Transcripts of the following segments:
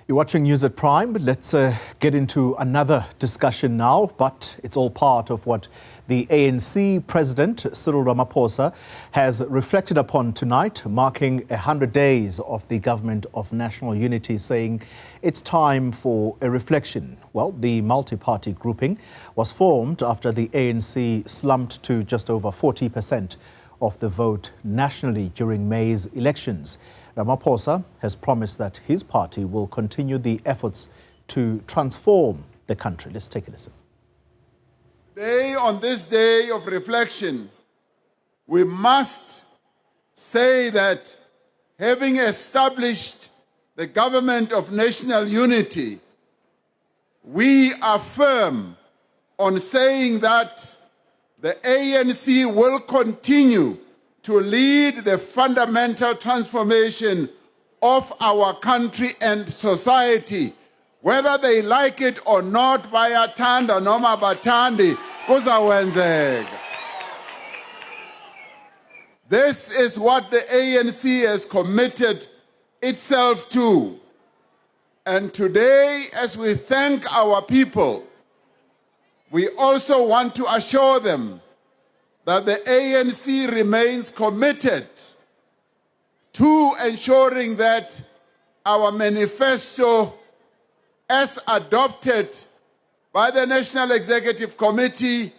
You're watching News at Prime. Let's get into another discussion now, but it's all part of what the ANC President, Cyril Ramaphosa, has reflected upon tonight, marking 100 days of the Government of National Unity, saying it's time for a reflection. Well, the multi-party grouping was formed after the ANC slumped to just over 40% of the vote nationally during May's elections. Ramaphosa has promised that his party will continue the efforts to transform the country. Let's take a listen. Today, on this day of reflection, we must say that having established the Government of National Unity, we are firm on saying that the ANC will continue to lead the fundamental transformation of our country and society, whether they like it or not. Bayathanda noma bathandi kuzawenzeka. This is what the ANC has committed itself to. And today, as we thank our people, we also want to assure them that the ANC remains committed to ensuring that our manifesto, as adopted by the National Executive Committee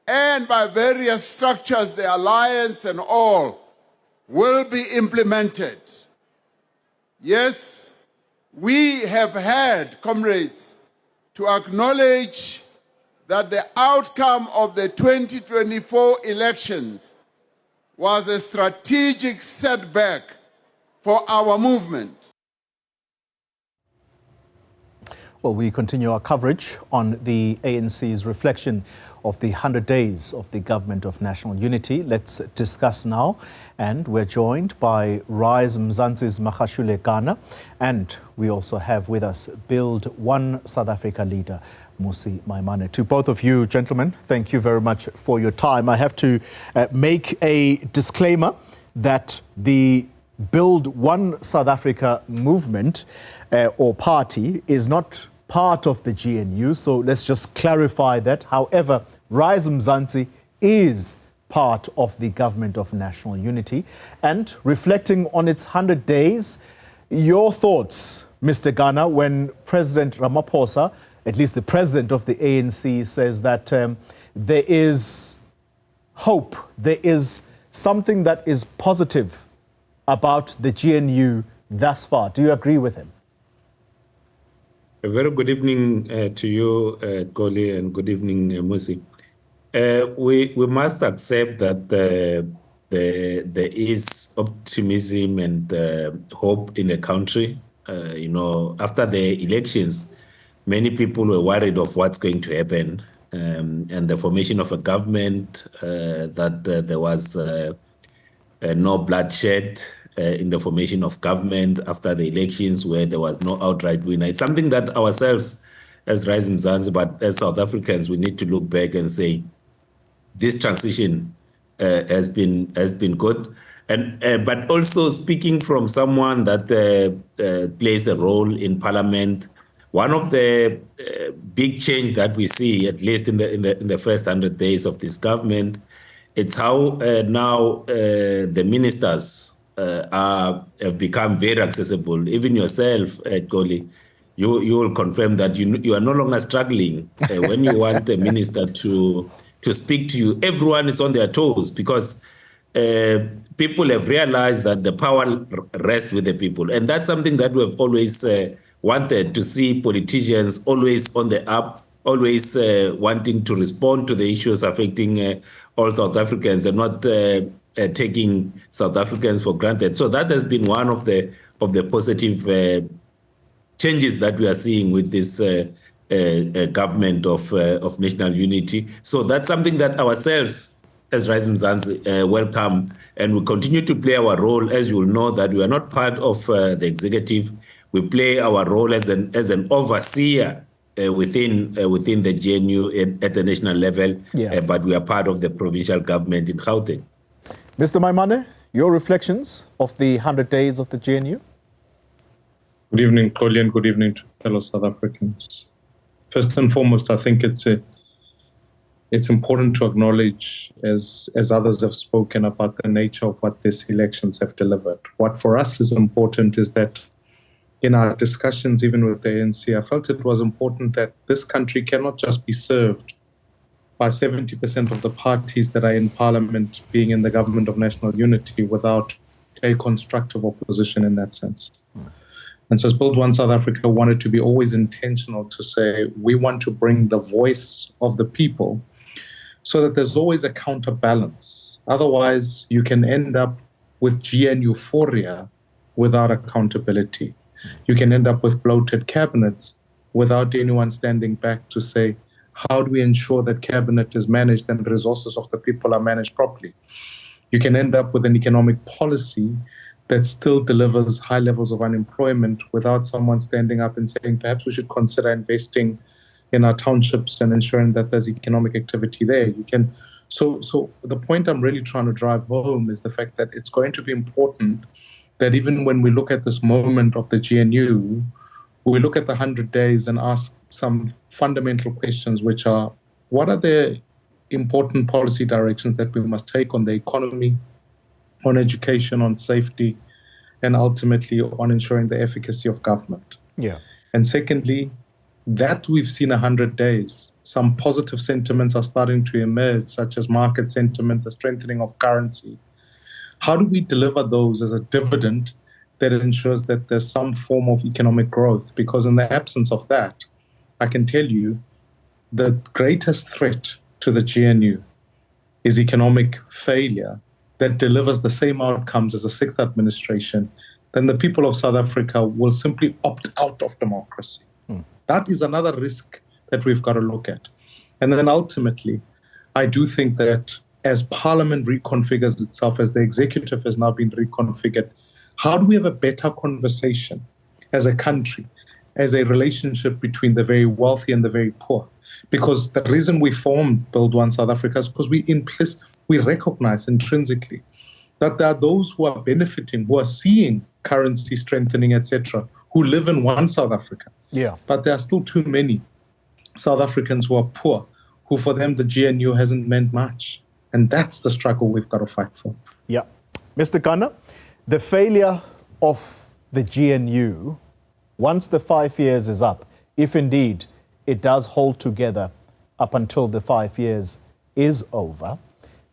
and by various structures, the Alliance and all, will be implemented. Yes, we have had, comrades, to acknowledge that the outcome of the 2024 elections was a strategic setback for our movement. Well, we continue our coverage on the ANC's reflection of the 100 days of the Government of National Unity. Let's discuss now. And we're joined by Rise Mzansi's Makashule, Gana. And we also have with us Build One South Africa leader, Mmusi Maimane. To both of you, gentlemen, thank you very much for your time. I have to make a disclaimer that the Build One South Africa movement or party is not part of the GNU, so let's just clarify that. However, Rise Mzansi is part of the Government of National Unity. And reflecting on its 100 days, your thoughts, Mr. Gana, when President Ramaphosa, at least the president of the ANC, says that there is hope, there is something that is positive about the GNU thus far. Do you agree with him? A very good evening to you, Xoli, and good evening, Mmusi. We must accept that there is optimism and hope in the country. You know, after the elections, many people were worried of what's going to happen, and the formation of a government, that there was no bloodshed in the formation of government after the elections, where there was no outright winner. It's something that ourselves, as Rise Mzansi, but as South Africans, we need to look back and say, this transition has been good. And but also speaking from someone that plays a role in Parliament, one of the big change that we see, at least in the first 100 days of this government, it's how now the ministers have become very accessible. Even yourself, Xoli, you will confirm that you are no longer struggling when you want a minister to speak to you. Everyone is on their toes because people have realized that the power rests with the people. And that's something that we have always wanted to see, politicians always on the up, always wanting to respond to the issues affecting all South Africans and not taking South Africans for granted. So that has been one of the positive changes that we are seeing with this government of national unity. So that's something that ourselves, as Rise Mzansi, welcome, and we continue to play our role. As you will know, that we are not part of the executive. We play our role as an overseer within the GNU at the national level, but we are part of the provincial government in Gauteng. Mr. Maimane, your reflections of the 100 days of the GNU? Good evening, Xoli, and good evening to fellow South Africans. First and foremost, I think it's important to acknowledge, as others have spoken, about the nature of what these elections have delivered. What for us is important is that in our discussions, even with the ANC, I felt it was important that this country cannot just be served by 70% of the parties that are in parliament being in the government of national unity without a constructive opposition in that sense. And so Build One South Africa wanted to be always intentional to say, we want to bring the voice of the people so that there's always a counterbalance. Otherwise, you can end up with GNU euphoria without accountability. You can end up with bloated cabinets without anyone standing back to say, how do we ensure that cabinet is managed and the resources of the people are managed properly? You can end up with an economic policy that still delivers high levels of unemployment without someone standing up and saying, perhaps we should consider investing in our townships and ensuring that there's economic activity there. You can. So the point I'm really trying to drive home is the fact that it's going to be important that even when we look at this moment of the GNU, we look at the 100 days and ask some fundamental questions, which are, what are the important policy directions that we must take on the economy, on education, on safety, and ultimately on ensuring the efficacy of government? Yeah. And secondly, that we've seen 100 days, some positive sentiments are starting to emerge, such as market sentiment, the strengthening of currency. How do we deliver those as a dividend that ensures that there's some form of economic growth? Because in the absence of that, I can tell you the greatest threat to the GNU is economic failure that delivers the same outcomes as a sixth administration. Then the people of South Africa will simply opt out of democracy. That is another risk that we've got to look at. And then ultimately, I do think that as Parliament reconfigures itself, as the executive has now been reconfigured, how do we have a better conversation as a country, as a relationship between the very wealthy and the very poor? Because the reason we formed Build One South Africa is because we recognize intrinsically that there are those who are benefiting, who are seeing currency strengthening, etc., who live in one South Africa. Yeah. But there are still too many South Africans who are poor, who for them the GNU hasn't meant much. And that's the struggle we've got to fight for. Yeah. Mr. Gana, the failure of the GNU, once the 5 years is up, if indeed it does hold together up until the 5 years is over,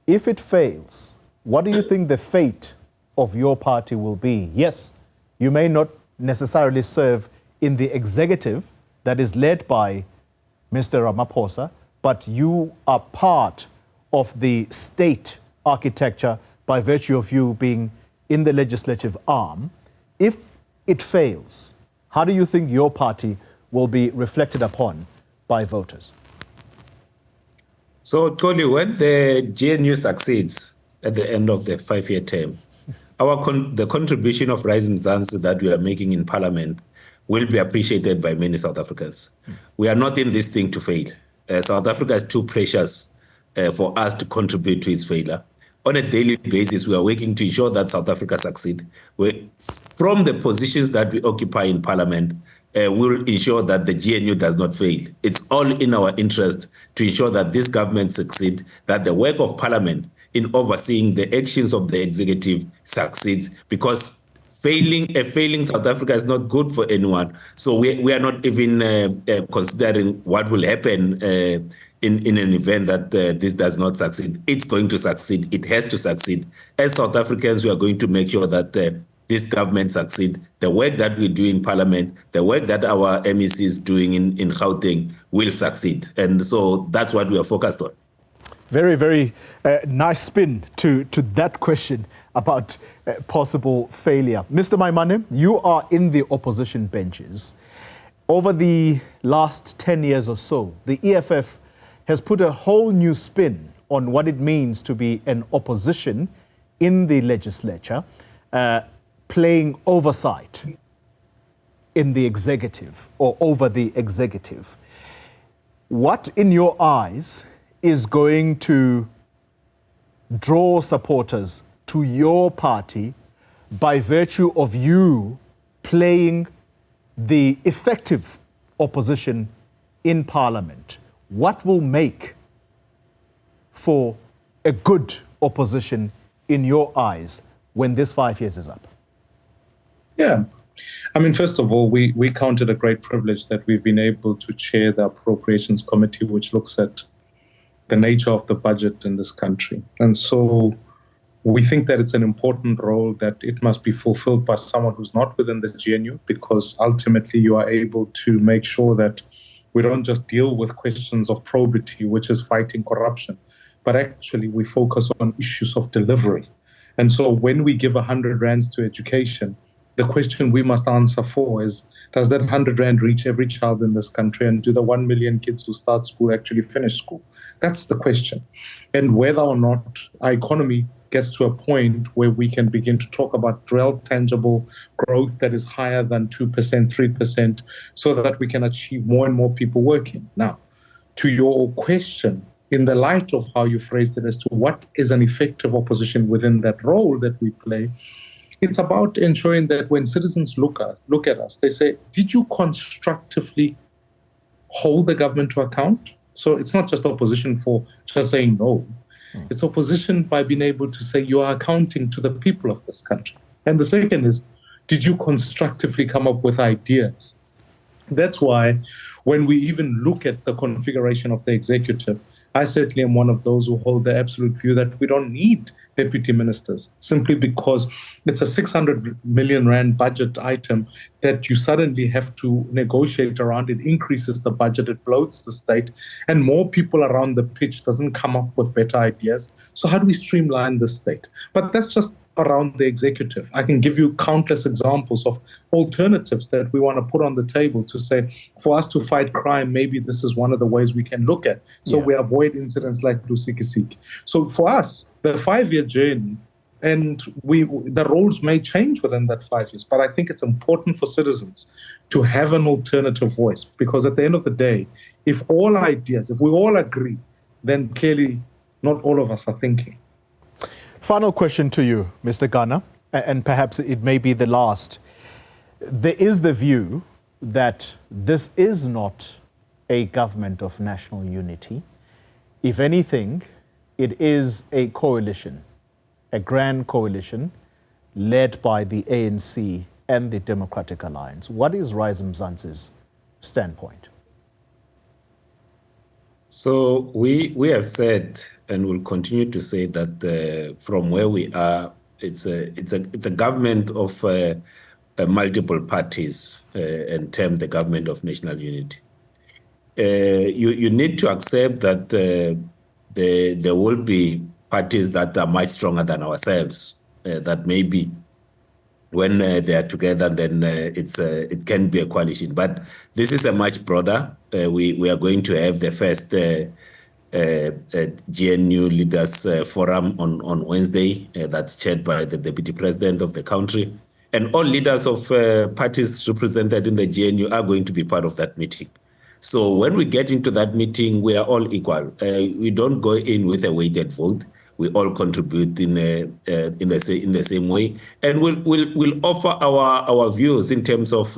if it fails, what do you think the fate of your party will be? Yes, you may not necessarily serve in the executive that is led by Mr. Ramaphosa, but you are part of the state architecture by virtue of you being in the legislative arm. If it fails, how do you think your party will be reflected upon by voters? So, Xoli, when the GNU succeeds at the end of the 5-year term, the contribution of Rise Mzansi that we are making in Parliament will be appreciated by many South Africans. We are not in this thing to fail. South Africa is too precious for us to contribute to its failure. On a daily basis, we are working to ensure that South Africa succeed. From the positions that we occupy in Parliament, we'll ensure that the GNU does not fail. It's all in our interest to ensure that this government succeed, that the work of Parliament in overseeing the actions of the executive succeeds, because failing South Africa is not good for anyone. So we are not even considering what will happen in an event that this does not succeed. It's going to succeed. It has to succeed. As South Africans, we are going to make sure that this government succeed. The work that we do in Parliament, the work that our MEC is doing in Gauteng will succeed. And so that's what we are focused on. Very, very nice spin to that question about possible failure. Mr. Maimane, you are in the opposition benches. Over the last 10 years or so, the EFF has put a whole new spin on what it means to be an opposition in the legislature, playing oversight in the executive or over the executive. What, in your eyes, is going to draw supporters to your party by virtue of you playing the effective opposition in Parliament? What will make for a good opposition in your eyes when this 5 years is up? Yeah. I mean, first of all, we count it a great privilege that we've been able to chair the Appropriations Committee, which looks at the nature of the budget in this country. And so we think that it's an important role, that it must be fulfilled by someone who's not within the GNU, because ultimately you are able to make sure that we don't just deal with questions of probity, which is fighting corruption, but actually we focus on issues of delivery. And so when we give 100 rands to education, the question we must answer for is, does that 100 rand reach every child in this country? And do the 1 million kids who start school actually finish school? That's the question. And whether or not our economy gets to a point where we can begin to talk about real tangible growth that is higher than 2%, 3%, so that we can achieve more and more people working. Now, to your question, in the light of how you phrased it as to what is an effective opposition within that role that we play, it's about ensuring that when citizens look at us, they say, did you constructively hold the government to account? So it's not just opposition for just saying no. It's opposition by being able to say you are accounting to the people of this country. And the second is, did you constructively come up with ideas? That's why when we even look at the configuration of the executive, I certainly am one of those who hold the absolute view that we don't need deputy ministers, simply because it's a 600 million rand budget item that you suddenly have to negotiate around. It increases the budget, it bloats the state, and more people around the pitch doesn't come up with better ideas. So how do we streamline the state? But that's just around the executive. I can give you countless examples of alternatives that we want to put on the table to say, for us to fight crime, maybe this is one of the ways we can look at. So we avoid incidents like Lusikisiki. So for us, the 5-year journey, and the roles may change within that 5 years, but I think it's important for citizens to have an alternative voice, because at the end of the day, if we all agree, then clearly not all of us are thinking. Final question to you, Mr. Gana, and perhaps it may be the last. There is the view that this is not a government of national unity. If anything, it is a coalition, a grand coalition led by the ANC and the Democratic Alliance. What is Rise Mzansi's standpoint? So we have said and will continue to say that from where we are, it's a government of multiple parties and termed the government of national unity. You need to accept that there will be parties that are much stronger than ourselves, that maybe when they are together, then it can be a coalition. But this is a much broader. We are going to have the first GNU Leaders Forum on Wednesday. That's chaired by the Deputy President of the country. And all leaders of parties represented in the GNU are going to be part of that meeting. So when we get into that meeting, we are all equal. We don't go in with a weighted vote. We all contribute in the same way, and we'll offer our views in terms of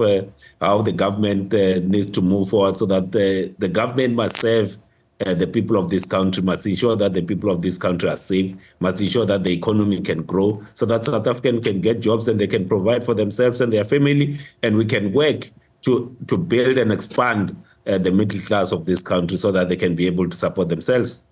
how the government needs to move forward, so that the government must serve the people of this country, must ensure that the people of this country are safe, must ensure that the economy can grow, so that South Africans can get jobs and they can provide for themselves and their family, and we can work to build and expand the middle class of this country so that they can be able to support themselves.